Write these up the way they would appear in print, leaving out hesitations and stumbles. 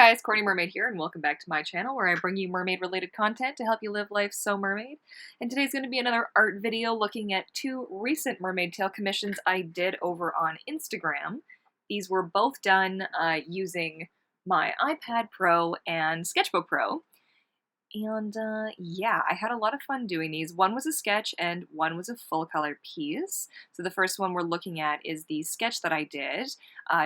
guys, Courtney Mermaid here, and welcome back to my channel where I bring you mermaid-related content to help you live life so mermaid. And today's going to be another art video looking at two recent mermaid tail commissions I did over on Instagram. These were both done using my iPad Pro and Sketchbook Pro. And yeah, I had a lot of fun doing these. One was a sketch and one was a full color piece. So the first one we're looking at is the sketch that I did,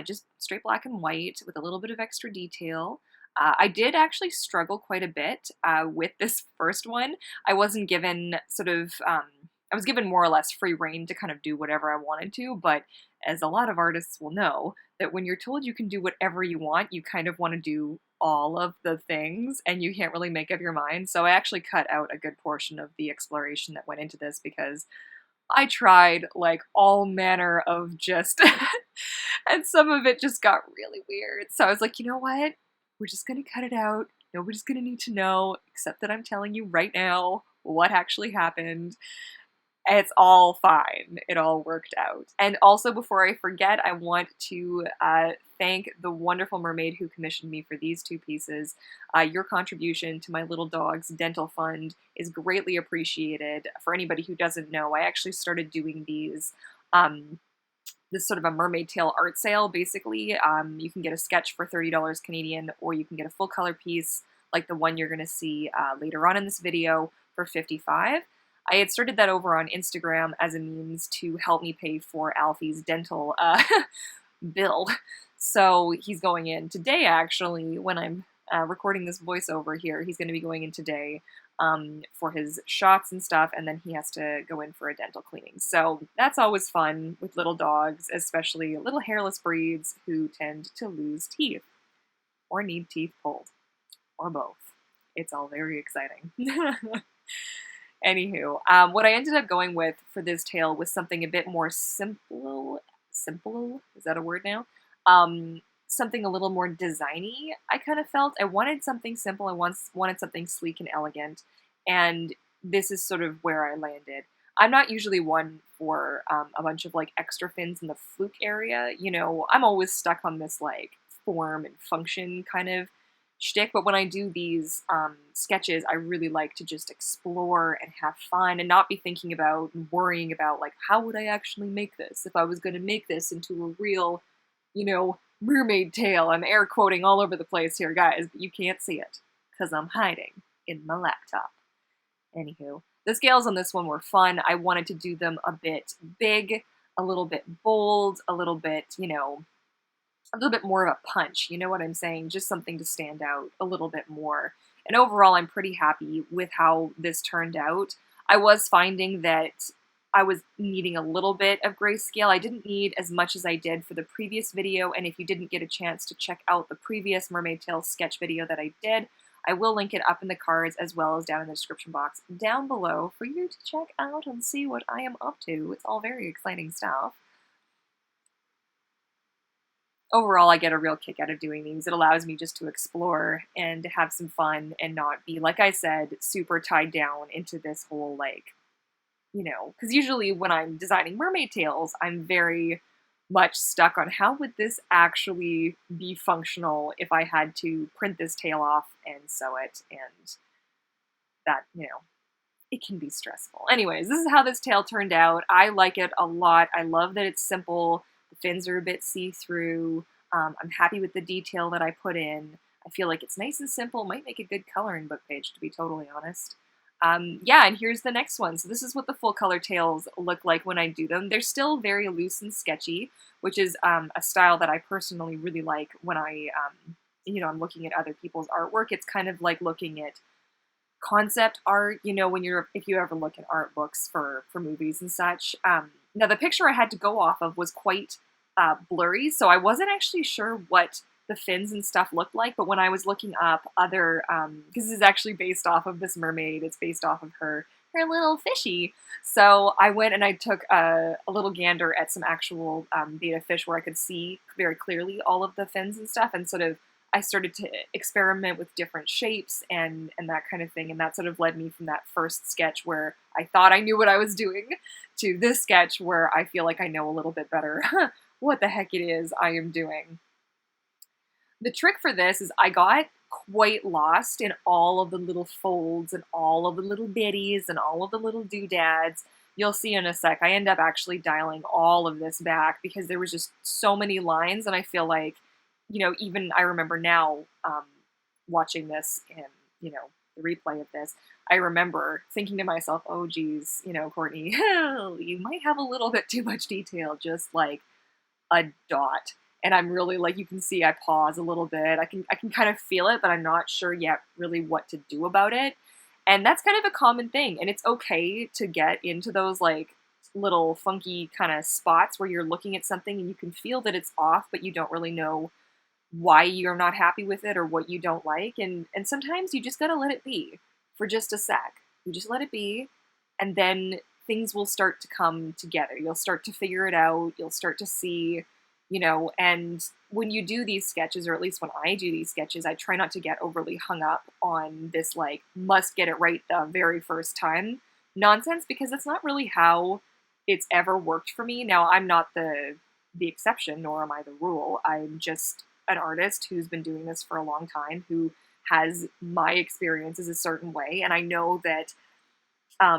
just straight black and white with a little bit of extra detail. I did actually struggle quite a bit with this first one. I wasn't given I was given more or less free rein to kind of do whatever I wanted to, but as a lot of artists will know, that when you're told you can do whatever you want, you kind of want to do all of the things and you can't really make up your mind. So I actually cut out a good portion of the exploration that went into this because I tried like all manner of just and some of it just got really weird. So I was like, you know what? We're just gonna cut it out. Nobody's gonna need to know, except that I'm telling you right now what actually happened. It's all fine. It all worked out. And also, before I forget, I want to thank the wonderful mermaid who commissioned me for these two pieces. Your contribution to my little dog's dental fund is greatly appreciated. For anybody who doesn't know, I actually started doing these, this sort of a mermaid tail art sale, basically. You can get a sketch for $30 Canadian, or you can get a full color piece, like the one you're going to see later on in this video, for $55. I had started that over on Instagram as a means to help me pay for ALFIE's dental bill. So he's going in today, actually, when I'm recording this voiceover here. He's going to be going in today for his shots and stuff, and then he has to go in for a dental cleaning. So that's always fun with little dogs, especially little hairless breeds who tend to lose teeth or need teeth pulled, or both. It's all very exciting. Anywho, what I ended up going with for this tail was something a bit more simple, is that a word now? Something a little more designy, I kind of felt. I wanted something simple, I wanted something sleek and elegant, and this is sort of where I landed. I'm not usually one for a bunch of like extra fins in the fluke area, you know, I'm always stuck on this like form and function kind of shtick, but when I do these sketches, I really like to just explore and have fun and not be thinking about and worrying about, like, how would I actually make this if I was going to make this into a real, you know, mermaid tail. I'm air quoting all over the place here, guys, but you can't see it because I'm hiding in my laptop. Anywho, the scales on this one were fun. I wanted to do them a bit big, a little bit bold, a little bit, you know, a little bit more of a punch, you know what I'm saying? Just something to stand out a little bit more. And overall, I'm pretty happy with how this turned out. I was finding that I was needing a little bit of grayscale. I didn't need as much as I did for the previous video, and if you didn't get a chance to check out the previous Mermaid Tail sketch video that I did, I will link it up in the cards as well as down in the description box down below for you to check out and see what I am up to. It's all very exciting stuff. Overall, I get a real kick out of doing these. It allows me just to explore and to have some fun and not be, like I said, super tied down into this whole, like, you know, because usually when I'm designing mermaid tails, I'm very much stuck on how would this actually be functional if I had to print this tail off and sew it, and that, you know, it can be stressful. Anyways, this is how this tail turned out. I like it a lot. I love that it's simple. The fins are a bit see-through. I'm happy with the detail that I put in. I feel like it's nice and simple. Might make a good coloring book page, to be totally honest. Yeah, and here's the next one. So this is what the full color tails look like when I do them. They're still very loose and sketchy, which is a style that I personally really like when I, you know, I'm looking at other people's artwork. It's kind of like looking at concept art, you know, if you ever look at art books for movies and such. Now, the picture I had to go off of was quite blurry, so I wasn't actually sure what the fins and stuff looked like, but when I was looking up other, because this is actually based off of this mermaid, it's based off of her little fishy, so I went and I took a little gander at some actual betta fish where I could see very clearly all of the fins and stuff, and sort of I started to experiment with different shapes and that kind of thing, and that sort of led me from that first sketch where I thought I knew what I was doing to this sketch where I feel like I know a little bit better what the heck it is I am doing. The trick for this is I got quite lost in all of the little folds and all of the little bitties and all of the little doodads. You'll see in a sec. I end up actually dialing all of this back because there was just so many lines, and I feel like, even I remember now watching this and, the replay of this, I remember thinking to myself, oh geez, Courtney, you might have a little bit too much detail, just like a dot. And I'm really, like, you can see I pause a little bit. I can kind of feel it, but I'm not sure yet really what to do about it. And that's kind of a common thing. And it's okay to get into those, like, little funky kind of spots where you're looking at something and you can feel that it's off, but you don't really know why you're not happy with it or what you don't like. And sometimes you just gotta let it be for just a sec. You just let it be, and then things will start to come together. You'll start to figure it out. You'll start to see, and when you do these sketches, or at least when I do these sketches, I try not to get overly hung up on this, like, must get it right the very first time nonsense, because that's not really how it's ever worked for me. Now, I'm not the exception, nor am I the rule. I'm just an artist who's been doing this for a long time, who has my experiences a certain way, and I know that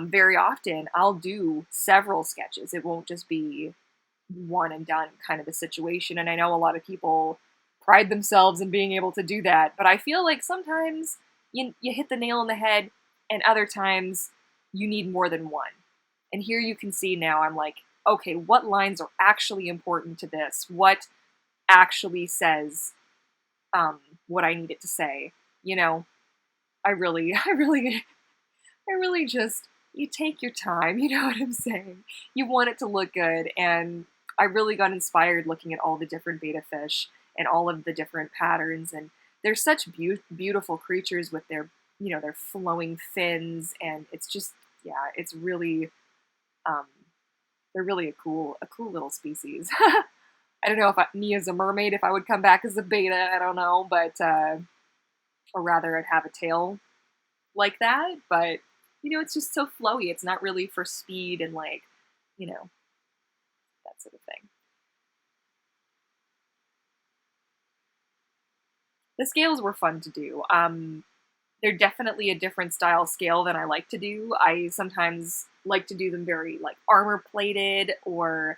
very often I'll do several sketches. It won't just be one and done kind of a situation. And I know a lot of people pride themselves in being able to do that, but I feel like sometimes you hit the nail on the head, and other times you need more than one. And here you can see now I'm like, okay, what lines are actually important to this? What actually says what I need it to say? I really, I really just, you take your time, you know what I'm saying? You want it to look good, and I really got inspired looking at all the different betta fish and all of the different patterns, and they're such beautiful creatures with their, their flowing fins, and it's just, yeah, it's really, they're really a cool little species. I don't know if me as a mermaid, if I would come back as a betta, I don't know, but, or rather I'd have a tail like that, but it's just so flowy. It's not really for speed and, like, that sort of thing. The scales were fun to do. They're definitely a different style scale than I like to do. I sometimes like to do them very, like, armor plated or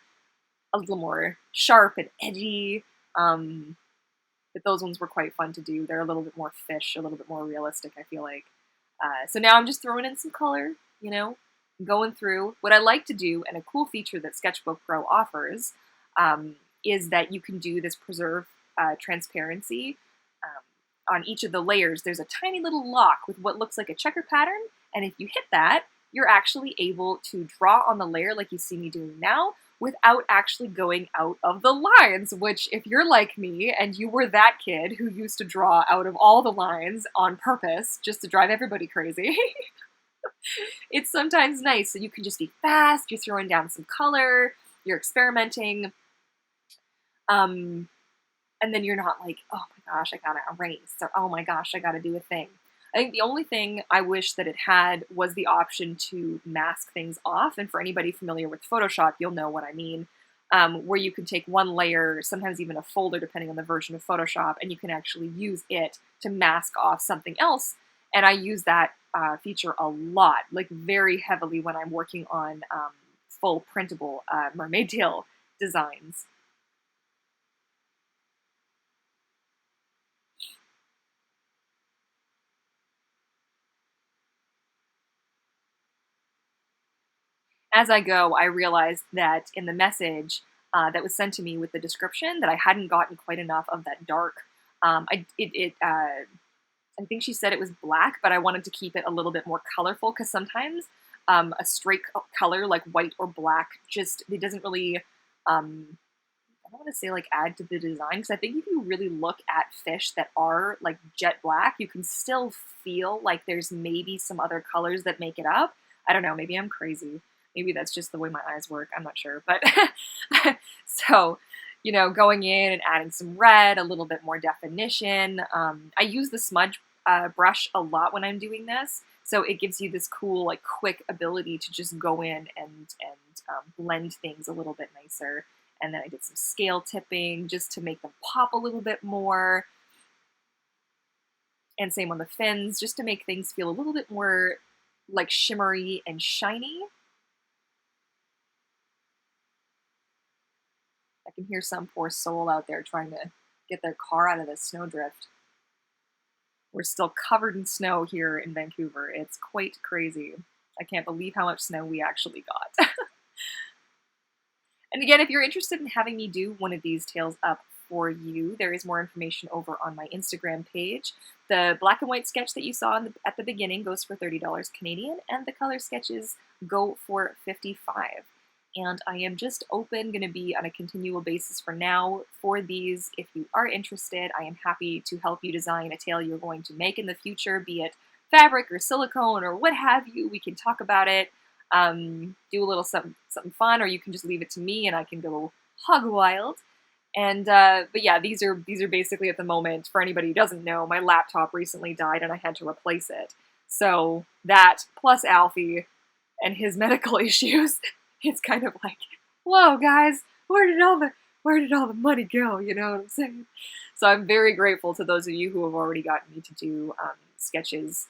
a little more sharp and edgy. But those ones were quite fun to do. They're a little bit more fish, a little bit more realistic, I feel like. So now I'm just throwing in some color, going through. What I like to do, and a cool feature that Sketchbook Pro offers, is that you can do this preserve transparency. On each of the layers, there's a tiny little lock with what looks like a checker pattern, and if you hit that, you're actually able to draw on the layer like you see me doing now, without actually going out of the lines, which, if you're like me and you were that kid who used to draw out of all the lines on purpose just to drive everybody crazy, it's sometimes nice. So you can just be fast, you're throwing down some color, you're experimenting, and then you're not like, oh my gosh, I gotta erase, or oh my gosh, I gotta do a thing. I think the only thing I wish that it had was the option to mask things off. And for anybody familiar with Photoshop, you'll know what I mean, where you can take one layer, sometimes even a folder, depending on the version of Photoshop, and you can actually use it to mask off something else. And I use that feature a lot, like very heavily when I'm working on full printable mermaid tail designs. As I go, I realized that in the message that was sent to me with the description that I hadn't gotten quite enough of that dark. I think she said it was black, but I wanted to keep it a little bit more colorful, because sometimes a straight color like white or black just, it doesn't really, I don't want to say like add to the design, because I think if you really look at fish that are like jet black, you can still feel like there's maybe some other colors that make it up. I don't know, maybe I'm crazy. Maybe that's just the way my eyes work. I'm not sure. But so, going in and adding some red, a little bit more definition. I use the smudge brush a lot when I'm doing this. So it gives you this cool, like, quick ability to just go in and blend things a little bit nicer. And then I did some scale tipping just to make them pop a little bit more. And same on the fins, just to make things feel a little bit more like shimmery and shiny. I can hear some poor soul out there trying to get their car out of this snowdrift. We're still covered in snow here in Vancouver. It's quite crazy. I can't believe how much snow we actually got. And again, if you're interested in having me do one of these tails up for you, there is more information over on my Instagram page. The black and white sketch that you saw at the beginning goes for $30 Canadian, and the color sketches go for $55. And I am just going to be on a continual basis for now for these. If you are interested, I am happy to help you design a tail you're going to make in the future, be it fabric or silicone or what have you. We can talk about it, do a little something fun, or you can just leave it to me and I can go hog wild. And but yeah, these are basically at the moment, for anybody who doesn't know, my laptop recently died and I had to replace it. So that plus ALFIE and his medical issues, it's kind of like, whoa guys, where did all the money go? You know what I'm saying? So I'm very grateful to those of you who have already gotten me to do sketches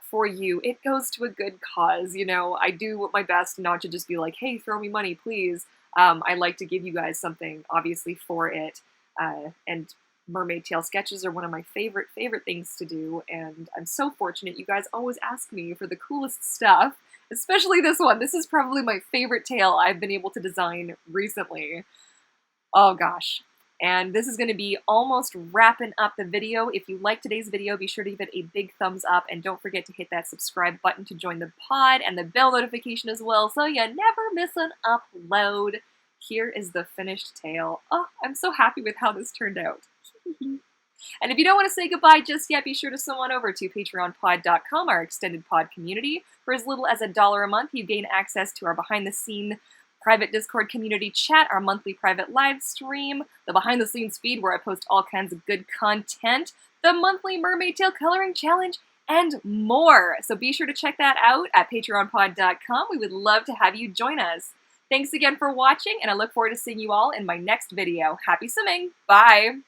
for you. It goes to a good cause, you know. I do my best not to just be like, hey, throw me money, please. I like to give you guys something, obviously, for it. And mermaid tail sketches are one of my favorite things to do, and I'm so fortunate you guys always ask me for the coolest stuff, especially this one. This is probably my favorite tail I've been able to design recently. Oh gosh. And this is going to be almost wrapping up the video. If you liked today's video, be sure to give it a big thumbs up, and don't forget to hit that subscribe button to join the pod and the bell notification as well, so you never miss an upload. Here is the finished tail. Oh, I'm so happy with how this turned out. And if you don't want to say goodbye just yet, be sure to swim on over to patreonpod.com, our extended pod community. For as little as $1 a month, you gain access to our behind-the-scene private Discord community chat, our monthly private live stream, the behind-the-scenes feed where I post all kinds of good content, the monthly mermaid tail coloring challenge, and more. So be sure to check that out at patreonpod.com. We would love to have you join us. Thanks again for watching, and I look forward to seeing you all in my next video. Happy swimming! Bye!